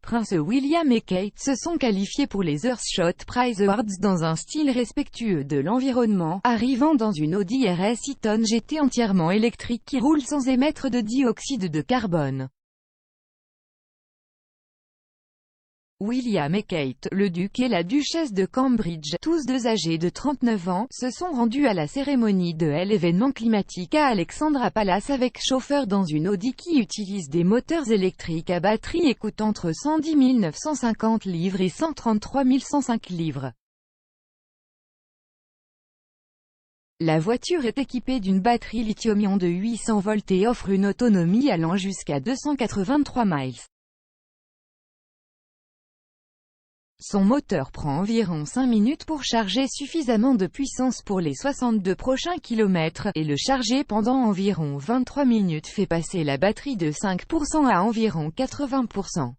prince William et Kate se sont qualifiés pour les Earthshot Prize Awards dans un style respectueux de l'environnement, arrivant dans une Audi RS e-tron GT entièrement électrique qui roule sans émettre de dioxyde de carbone. William et Kate, le duc et la duchesse de Cambridge, tous deux âgés de 39 ans, se sont rendus à la cérémonie de l'événement climatique à Alexandra Palace avec chauffeur dans une Audi qui utilise des moteurs électriques à batterie et coûte entre 110 950 livres et 133 105 livres. La voiture est équipée d'une batterie lithium-ion de 800 volts et offre une autonomie allant jusqu'à 283 miles. Son moteur prend environ 5 minutes pour charger suffisamment de puissance pour les 62 prochains kilomètres, et le charger pendant environ 23 minutes fait passer la batterie de 5% à environ 80%.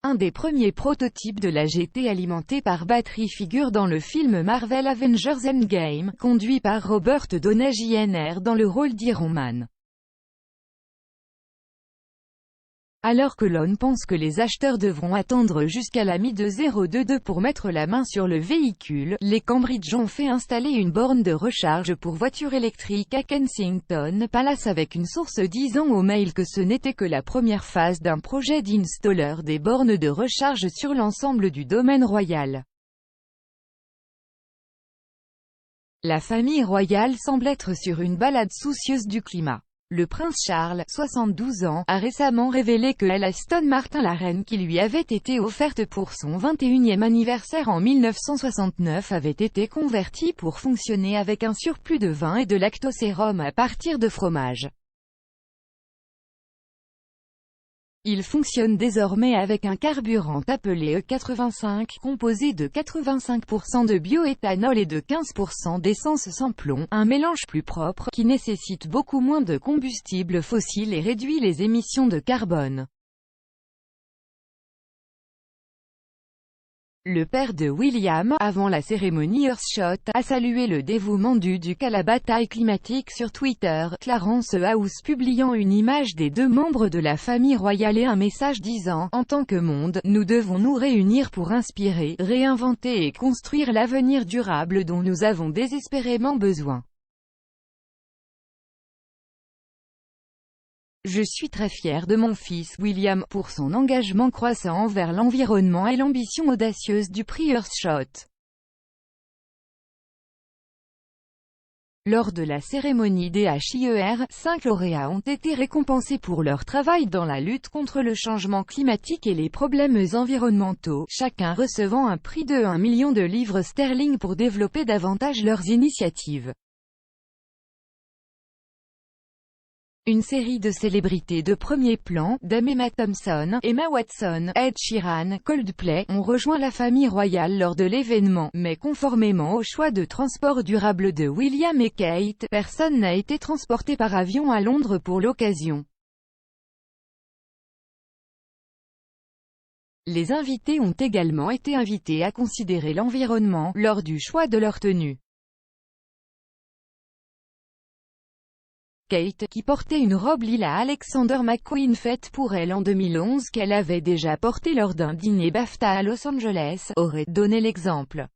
Un des premiers prototypes de la GT alimenté par batterie figure dans le film Marvel Avengers Endgame, conduit par Robert Downey Jr. dans le rôle d'Iron Man. Alors que l'on pense que les acheteurs devront attendre jusqu'à la mi-2022 pour mettre la main sur le véhicule, les Cambridge ont fait installer une borne de recharge pour voitures électriques à Kensington Palace avec une source disant au Mail que ce n'était que la première phase d'un projet d'installeur des bornes de recharge sur l'ensemble du domaine royal. La famille royale semble être sur une balade soucieuse du climat. Le prince Charles, 72 ans, a récemment révélé que l'Aston Martin, la reine qui lui avait été offerte pour son 21e anniversaire en 1969, avait été convertie pour fonctionner avec un surplus de vin et de lactosérum à partir de fromage. Il fonctionne désormais avec un carburant appelé E85, composé de 85% de bioéthanol et de 15% d'essence sans plomb, un mélange plus propre, qui nécessite beaucoup moins de combustible fossile et réduit les émissions de carbone. Le père de William, avant la cérémonie Earthshot, a salué le dévouement du duc à la bataille climatique sur Twitter, Clarence House publiant une image des deux membres de la famille royale et un message disant « En tant que monde, nous devons nous réunir pour inspirer, réinventer et construire l'avenir durable dont nous avons désespérément besoin. » Je suis très fier de mon fils William, pour son engagement croissant envers l'environnement et l'ambition audacieuse du prix Earthshot. Lors de la cérémonie des HIER, 5 lauréats ont été récompensés pour leur travail dans la lutte contre le changement climatique et les problèmes environnementaux, chacun recevant un prix de 1 million de livres sterling pour développer davantage leurs initiatives. Une série de célébrités de premier plan, dame Emma Thompson, Emma Watson, Ed Sheeran, Coldplay, ont rejoint la famille royale lors de l'événement, mais conformément au choix de transport durable de William et Kate, personne n'a été transporté par avion à Londres pour l'occasion. Les invités ont également été invités à considérer l'environnement, lors du choix de leur tenue. Kate, qui portait une robe lilas Alexander McQueen faite pour elle en 2011 qu'elle avait déjà portée lors d'un dîner BAFTA à Los Angeles, aurait donné l'exemple.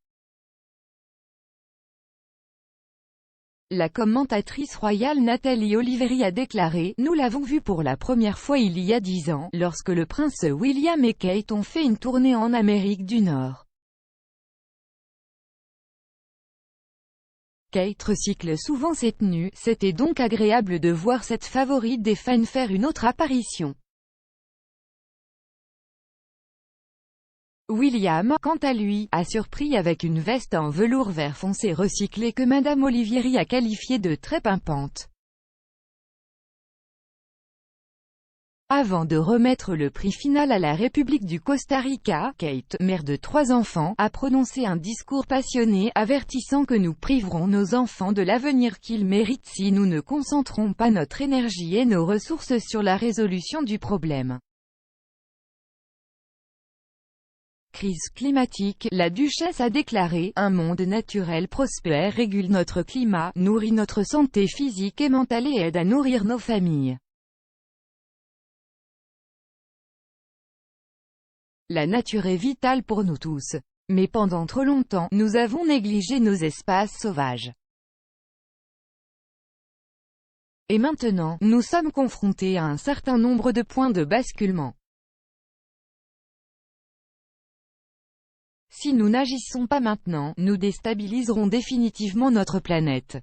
La commentatrice royale Nathalie Oliveri a déclaré « Nous l'avons vu pour la première fois il y a 10 ans, lorsque le prince William et Kate ont fait une tournée en Amérique du Nord. Kate recycle souvent ses tenues, c'était donc agréable de voir cette favorite des fans faire une autre apparition. » William, quant à lui, a surpris avec une veste en velours vert foncé recyclée que Madame Olivieri a qualifiée de très pimpante. Avant de remettre le prix final à la République du Costa Rica, Kate, mère de 3 enfants, a prononcé un discours passionné, avertissant que nous priverons nos enfants de l'avenir qu'ils méritent si nous ne concentrons pas notre énergie et nos ressources sur la résolution du problème. Crise climatique, la duchesse a déclaré « Un monde naturel prospère régule notre climat, nourrit notre santé physique et mentale et aide à nourrir nos familles. La nature est vitale pour nous tous. Mais pendant trop longtemps, nous avons négligé nos espaces sauvages. Et maintenant, nous sommes confrontés à un certain nombre de points de basculement. Si nous n'agissons pas maintenant, nous déstabiliserons définitivement notre planète.